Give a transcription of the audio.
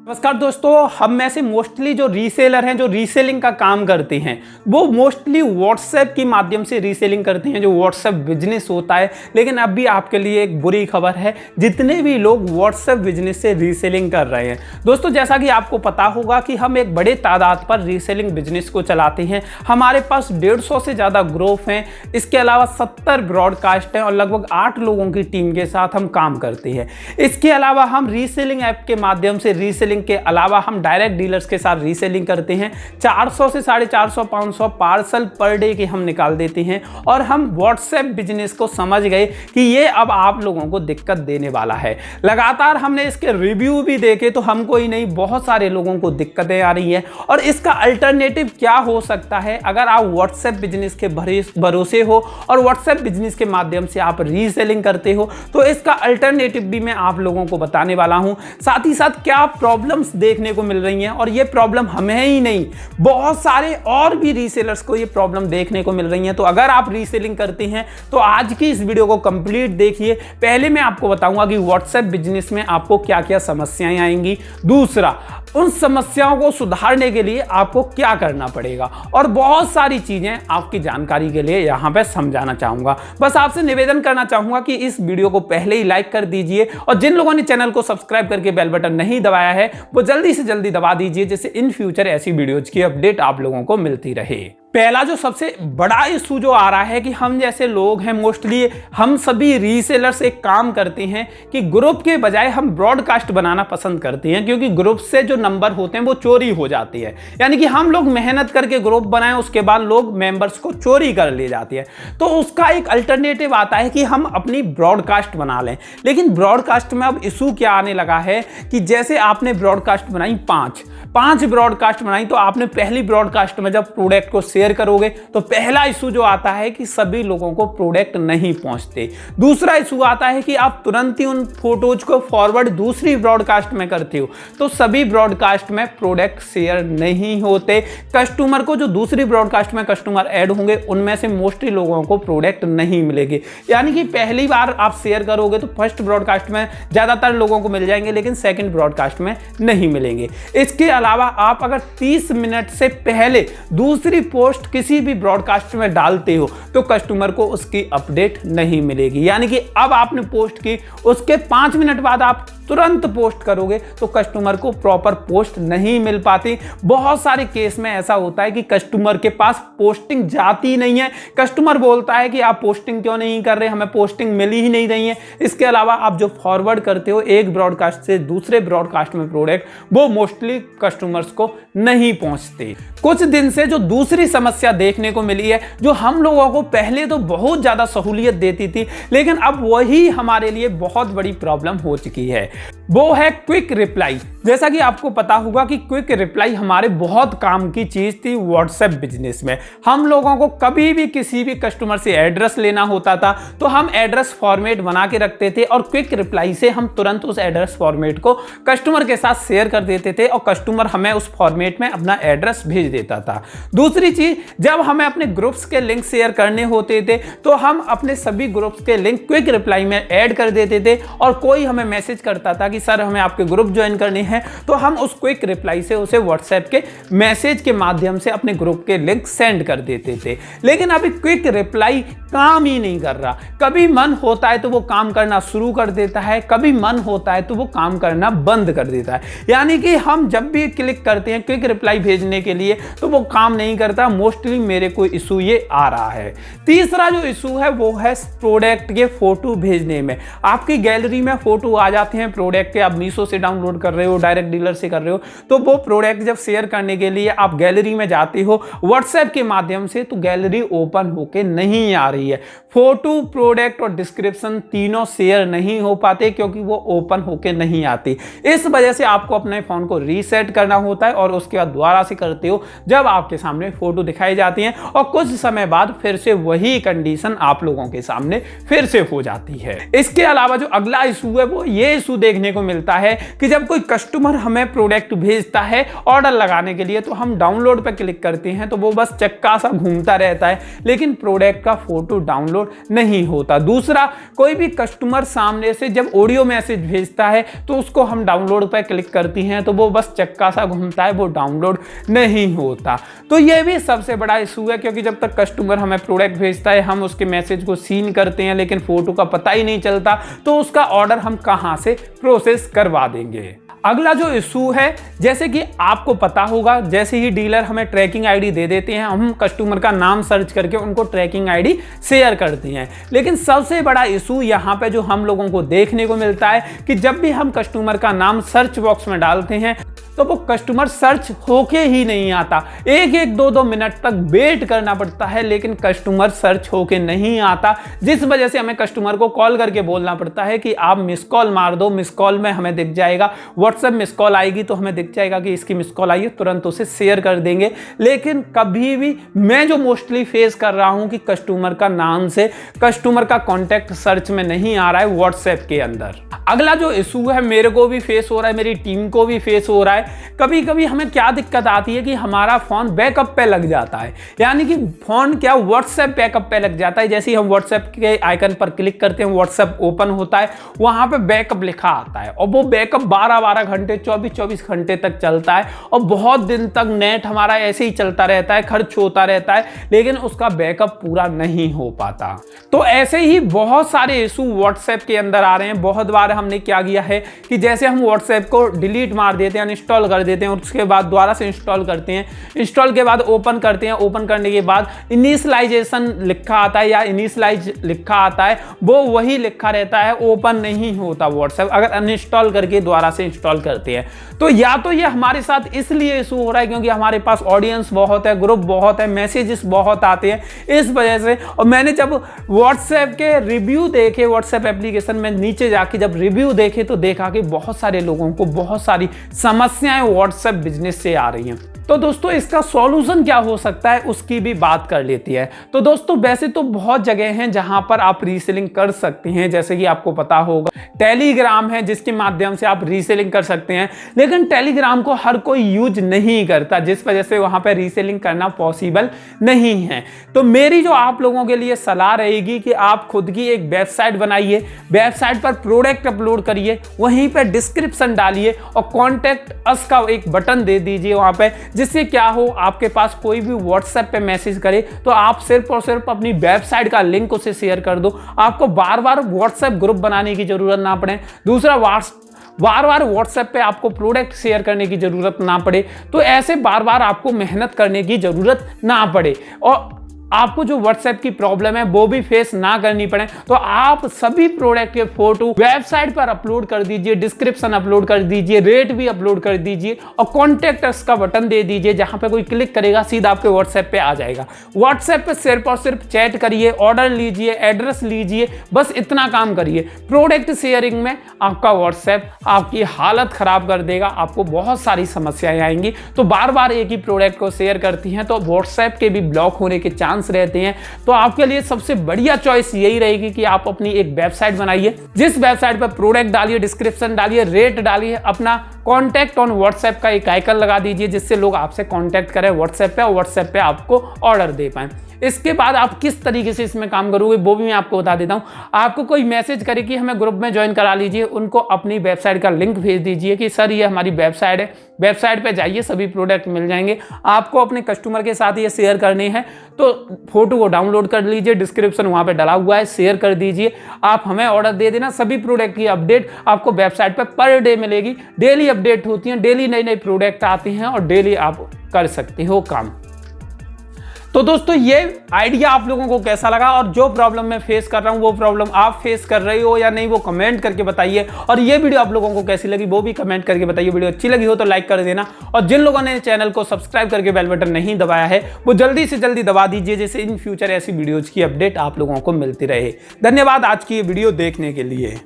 नमस्कार दोस्तों, हम में से मोस्टली जो रीसेलर हैं, जो रीसेलिंग का काम करते हैं, वो मोस्टली व्हाट्सएप के माध्यम से रीसेलिंग करते हैं, जो व्हाट्सएप बिजनेस होता है। लेकिन अब भी आपके लिए एक बुरी खबर है, जितने भी लोग व्हाट्सएप बिजनेस से रीसेलिंग कर रहे हैं। दोस्तों, जैसा कि आपको पता होगा कि हम एक बड़े तादाद पर रीसेलिंग बिजनेस को चलाते हैं। हमारे पास 150 से ज़्यादा ग्रुप हैं, इसके अलावा 70 ब्रॉडकास्ट हैं और लगभग 8 लोगों की टीम के साथ हम काम करते हैं। इसके अलावा हम रीसेलिंग ऐप के माध्यम से रीसेलिंग के अलावा हम डायरेक्ट डीलर्स के साथ रीसेलिंग करते हैं। 400 से 450 500 पार्सल पर डे के हम निकाल देते हैं। और हम व्हाट्सएप बिजनेस को समझ गए कि ये अब आप लोगों को दिक्कत देने वाला है। लगातार हमने इसके रिव्यू भी देखे तो हमको ही नहीं, बहुत सारे लोगों को दिक्कतें आ रही हैं। और इसका अल्टरनेटिव क्या हो सकता है अगर आप व्हाट्सएप बिजनेस के भरोसे हो और व्हाट्सएप बिजनेस के माध्यम से आप रीसेलिंग करते हो, तो इसका अल्टरनेटिव भी मैं आप लोगों को बताने वाला हूं। साथ ही साथ क्या प्रॉब्लम्स देखने को मिल रही हैं, और ये प्रॉब्लम हमें ही नहीं, बहुत सारे और भी रीसेलर्स को ये प्रॉब्लम देखने को मिल रही हैं। तो अगर आप रीसेलिंग करते हैं तो आज की इस वीडियो को कंप्लीट देखिए। पहले मैं आपको बताऊंगा कि व्हाट्सएप बिजनेस में आपको क्या क्या समस्याएं आएंगी, दूसरा उन समस्याओं को सुधारने के लिए आपको क्या करना पड़ेगा, और बहुत सारी चीजें आपकी जानकारी के लिए यहां पे समझाना चाहूंगा। बस आपसे निवेदन करना चाहूंगा कि इस वीडियो को पहले ही लाइक कर दीजिए, और जिन लोगों ने चैनल को सब्सक्राइब करके बेल बटन नहीं दबाया है वो जल्दी से जल्दी दबा दीजिए, जिससे इन फ्यूचर ऐसी वीडियोज की अपडेट आप लोगों को मिलती रहे। पहला जो सबसे बड़ा इशू जो आ रहा है कि हम जैसे लोग हैं, मोस्टली हम सभी रीसेलर्स एक काम करते हैं कि ग्रुप के बजाय हम ब्रॉडकास्ट बनाना पसंद करते हैं, क्योंकि ग्रुप से जो नंबर होते हैं वो चोरी हो जाती है। यानी कि हम लोग मेहनत करके ग्रुप बनाएं, उसके बाद लोग मेंबर्स को चोरी कर ले जाती है। तो उसका एक अल्टरनेटिव आता है कि हम अपनी ब्रॉडकास्ट बना लें। लेकिन ब्रॉडकास्ट में अब इशू क्या आने लगा है कि जैसे आपने ब्रॉडकास्ट बनाई पांच ब्रॉडकास्ट बनाई, तो आपने पहली ब्रॉडकास्ट में जब प्रोडक्ट को शेयर करोगे तो पहला इशू जो आता है कि सभी लोगों को प्रोडक्ट नहीं पहुंचते। दूसरा इशू आता है कि आप तुरंत ही उन फोटोज को फॉरवर्ड दूसरी ब्रॉडकास्ट में करते हो तो सभी ब्रॉडकास्ट में प्रोडक्ट शेयर नहीं होते। कस्टमर को जो दूसरी ब्रॉडकास्ट में कस्टमर ऐड होंगे उनमें से मोस्टली लोगों को प्रोडक्ट नहीं मिलेगी। यानी कि पहली बार आप शेयर करोगे तो फर्स्ट ब्रॉडकास्ट में ज्यादातर लोगों को मिल जाएंगे, लेकिन सेकंड ब्रॉडकास्ट में नहीं मिलेंगे। इसके अलावा आप अगर 30 मिनट से पहले दूसरी पोस्ट किसी भी ब्रॉडकास्ट में डालते हो तो कस्टमर को उसकी अपडेट नहीं मिलेगी। यानी कि अब आपने पोस्ट की, उसके 5 मिनट बाद आप तुरंत पोस्ट करोगे तो कस्टमर को प्रॉपर पोस्ट नहीं मिल पाती। बहुत सारे केस में ऐसा होता है कि कस्टमर के पास पोस्टिंग जाती नहीं है। कस्टमर बोलता है कि आप पोस्टिंग क्यों नहीं कर रहे, हमें पोस्टिंग मिल ही नहीं रही है। इसके अलावा आप जो फॉरवर्ड करते हो एक ब्रॉडकास्ट से दूसरे ब्रॉडकास्ट में प्रोडक्ट, वो मोस्टली कस्टमर्स को नहीं पहुंचते। कुछ दिन से जो दूसरी समस्या देखने को मिली है, जो हम लोगों को पहले तो बहुत ज्यादा सहूलियत देती थी, लेकिन अब वही हमारे लिए बहुत बड़ी प्रॉब्लम हो चुकी है, वो है क्विक रिप्लाई। जैसा कि आपको पता होगा कि क्विक रिप्लाई हमारे बहुत काम की चीज थी व्हाट्सएप बिजनेस में। हम लोगों को कभी भी किसी भी कस्टमर से एड्रेस लेना होता था तो हम एड्रेस फॉर्मेट बना के रखते थे, और क्विक रिप्लाई से हम तुरंत उस एड्रेस फॉर्मेट को कस्टमर के साथ शेयर कर देते थे, और कस्टमर हमें उस फॉर्मेट में अपना एड्रेस भेज देता था। दूसरी चीज, जब हमें अपने ग्रुप्स के लिंक शेयर करने होते थे तो हम अपने सभी ग्रुप्स के लिंक क्विक रिप्लाई में ऐड कर देते थे, और कोई हमें मैसेज करता था कि सर हमें आपके ग्रुप ज्वाइन करने हैं, तो हम उस क्विक रिप्लाई से उसे व्हाट्सएप के मैसेज के माध्यम से अपने ग्रुप के लिंक सेंड कर देते थे। लेकिन अभी क्विक रिप्लाई काम ही नहीं कर रहा। कभी मन होता है तो वो काम करना शुरू कर देता है, कभी मन होता है तो वो काम करना बंद कर देता है। यानी कि हम जब भी क्लिक करते हैं क्विक रिप्लाई भेजने के लिए तो वो काम नहीं करता। मोस्टली मेरे को इशू ये आ रहा है। तीसरा जो इशू है वो है प्रोडक्ट के फोटो भेजने में। आपकी गैलरी में फोटो आ जाते हैं प्रोडक्ट के, आप मीशो से डाउनलोड कर रहे हो, डायरेक्ट डीलर से कर रहे हो, तो वो प्रोडक्ट जब शेयर करने के लिए आप गैलरी में जाते हो व्हाट्सएप के माध्यम से, तो गैलरी ओपन होके नहीं आ रही है। फोटो, प्रोडक्ट और डिस्क्रिप्शन तीनों शेयर नहीं हो पाते क्योंकि वो ओपन होके नहीं आती। इस वजह से आपको अपने फोन को रीसेट करना होता है, और उसके बाद दोबारा से करते हो जब आपके सामने फोटो दिखाई जाती है, और कुछ समय बाद फिर से वही कंडीशन आप लोगों के सामने फिर से हो जाती है। इसके अलावा जो अगला इशू है वो ये इशू देखने को को मिलता है कि जब कोई कस्टमर हमें प्रोडक्ट भेजता है ऑर्डर लगाने के लिए, तो हम डाउनलोड पर क्लिक करते हैं तो वो बस चक्का सा घूमता रहता है, लेकिन प्रोडक्ट का फोटो डाउनलोड नहीं होता। दूसरा, कोई भी कस्टमर सामने से जब ऑडियो मैसेज भेजता है तो उसको हम डाउनलोड पर क्लिक करती हैं तो वो बस चक्का सा घूमता है, वो डाउनलोड नहीं होता। तो ये भी सबसे बड़ा इशू है, क्योंकि जब तक कस्टमर हमें प्रोडक्ट भेजता है हम उसके मैसेज को सीन करते हैं लेकिन फोटो का पता ही नहीं चलता, तो उसका ऑर्डर हम कहां से प्रोसेस करवा देंगे। अगला जो इशू है, जैसे कि आपको पता होगा, जैसे ही डीलर हमें ट्रैकिंग आईडी दे देते हैं, हम कस्टमर का नाम सर्च करके उनको ट्रैकिंग आईडी शेयर करते हैं। लेकिन सबसे बड़ा इशू यहाँ पे जो हम लोगों को देखने को मिलता है कि जब भी हम कस्टमर का नाम सर्च बॉक्स में डालते हैं तो वो कस्टमर सर्च होके ही नहीं आता। एक एक दो दो मिनट तक वेट करना पड़ता है लेकिन कस्टमर सर्च होके नहीं आता, जिस वजह से हमें कस्टमर को कॉल करके बोलना पड़ता है कि आप मिस कॉल मार दो, मिस कॉल में हमें दिख जाएगा, व्हाट्सएप मिस कॉल आएगी तो हमें दिख जाएगा कि इसकी मिस कॉल आई है, तुरंत उसे शेयर कर देंगे। लेकिन कभी भी मैं जो मोस्टली फेस कर रहा हूं कि कस्टमर का नाम से कस्टमर का कॉन्टैक्ट सर्च में नहीं आ रहा है व्हाट्सएप के अंदर। अगला जो इशू है, मेरे को भी फेस हो रहा है, मेरी टीम को भी फेस हो रहा है, कभी कभी हमें क्या दिक्कत आती है कि हमारा फोन बैकअप पे लग जाता है, यानी कि फोन क्या व्हाट्सएप बैकअप पे लग जाता है। जैसे ही हम व्हाट्सएप के आइकन पर क्लिक करते हैं व्हाट्सएप ओपन होता है, वहां पे बैकअप लिखा आता है और वो बैकअप 12-12 घंटे 24-24 घंटे तक चलता है और बहुत दिन तक नेट हमारा ऐसे ही चलता रहता है, खर्च होता रहता है, लेकिन उसका बैकअप पूरा नहीं हो पाता। तो ऐसे ही बहुत सारे इशू व्हाट्सएप के अंदर आ रहे हैं। बहुत बार हमने क्या किया है कि जैसे हम व्हाट्सएप को डिलीट मार देते हैं, इंस्टॉल कर देते हैं और उसके बाद दोबारा से इंस्टॉल करते हैं, इंस्टॉल के बाद ओपन करते हैं, ओपन करने के बाद इनिशियलाइजेशन लिखा आता है या इनिशियलाइज लिखा आता है, वो वही लिखा रहता है, ओपन नहीं होता व्हाट्सएप अगर अनइंस्टॉल करके दोबारा से इंस्टॉल करते हैं। तो या तो ये हमारे साथ इसलिए इशू हो रहा है क्योंकि हमारे पास ऑडियंस बहुत है, ग्रुप बहुत है, मैसेजेस बहुत आते हैं, इस वजह से। और मैंने जब व्हाट्सएप के रिव्यू देखे, व्हाट्सएप एप्लीकेशन में नीचे जाके जब रिव्यू देखे तो देखा कि बहुत सारे लोगों को बहुत सारी समस्याएं व्हाट्सएप बिजनेस से आ रही हैं। तो दोस्तों इसका सॉल्यूशन क्या हो सकता है उसकी भी बात कर लेती है। तो दोस्तों वैसे तो बहुत जगह हैं जहां पर आप रीसेलिंग कर सकते हैं, जैसे कि आपको पता होगा टेलीग्राम है जिसके माध्यम से आप रीसेलिंग कर सकते हैं, लेकिन टेलीग्राम को हर कोई यूज नहीं करता, जिस वजह से वहां पर रीसेलिंग करना पॉसिबल नहीं है। तो मेरी जो आप लोगों के लिए सलाह रहेगी कि आप खुद की एक वेबसाइट बनाइए, वेबसाइट पर प्रोडक्ट अपलोड करिए, वहीं पर डिस्क्रिप्शन डालिए और कॉन्टैक्ट अस का एक बटन दे दीजिए वहां पे, जिससे क्या हो आपके पास कोई भी व्हाट्सएप पे मैसेज करे तो आप सिर्फ और सिर्फ अपनी वेबसाइट का लिंक उसे शेयर कर दो, आपको बार बार व्हाट्सएप ग्रुप बनाने की जरूरत ना पड़े। दूसरा, बार बार व्हाट्सएप पे आपको प्रोडक्ट शेयर करने की जरूरत ना पड़े, तो ऐसे बार बार आपको मेहनत करने की जरूरत ना पड़े और आपको जो व्हाट्सएप की प्रॉब्लम है वो भी फेस ना करनी पड़े। तो आप सभी प्रोडक्ट के फोटो वेबसाइट पर अपलोड कर दीजिए, डिस्क्रिप्शन अपलोड कर दीजिए, रेट भी अपलोड कर दीजिए और कॉन्टैक्ट अस का बटन दे दीजिए, जहां पे कोई क्लिक करेगा सीधा आपके व्हाट्सएप पे आ जाएगा। व्हाट्सएप पे सिर्फ और सिर्फ चैट करिए, ऑर्डर लीजिए, एड्रेस लीजिए, बस इतना काम करिए। प्रोडक्ट शेयरिंग में आपका व्हाट्सएप आपकी हालत खराब कर देगा, आपको बहुत सारी समस्याएं आएंगी। तो बार बार एक ही प्रोडक्ट को शेयर करती हैं तो व्हाट्सएप के भी ब्लॉक होने के चांस रहते हैं। तो आपके लिए सबसे बढ़िया चॉइस यही रहेगी कि आप अपनी एक वेबसाइट बनाइए, जिस वेबसाइट पर प्रोडक्ट डालिए, डिस्क्रिप्शन डालिए, रेट डालिए, अपना कॉन्टैक्ट ऑन व्हाट्सएप का एक आइकन लगा दीजिए जिससे लोग आपसे कॉन्टैक्ट करें व्हाट्सएप पे और व्हाट्सएप पे आपको ऑर्डर दे पाएं। इसके बाद आप किस तरीके से इसमें काम करोगे वो भी मैं आपको बता देता हूं। आपको कोई मैसेज करे कि हमें ग्रुप में ज्वाइन करा लीजिए, उनको अपनी वेबसाइट का लिंक भेज दीजिए कि सर ये हमारी वेबसाइट है, वेबसाइट पे जाइए सभी प्रोडक्ट मिल जाएंगे। आपको अपने कस्टमर के साथ ये शेयर करने हैं तो फोटो को डाउनलोड कर लीजिए, डिस्क्रिप्शन वहां पे डाला हुआ है, शेयर कर दीजिए, आप हमें ऑर्डर दे देना। सभी प्रोडक्ट की अपडेट आपको वेबसाइट पर डे मिलेगी, डेली अपडेट होती है, डेली नए नए प्रोडक्ट आते हैं और डेली आप कर सकते हो काम। तो दोस्तों ये आइडिया आप लोगों को कैसा लगा और जो प्रॉब्लम मैं फेस कर रहा हूं वो प्रॉब्लम आप फेस कर रहे हो या नहीं वो कमेंट करके बताइए, और ये वीडियो आप लोगों को कैसी लगी वो भी कमेंट करके बताइए। वीडियो अच्छी लगी हो तो लाइक कर देना, और जिन लोगों ने चैनल को सब्सक्राइब करके बेल बटन नहीं दबाया है वो जल्दी से जल्दी दबा दीजिए, जैसे इन फ्यूचर ऐसी वीडियोज की अपडेट आप लोगों को मिलती रहे। धन्यवाद आज की ये वीडियो देखने के लिए।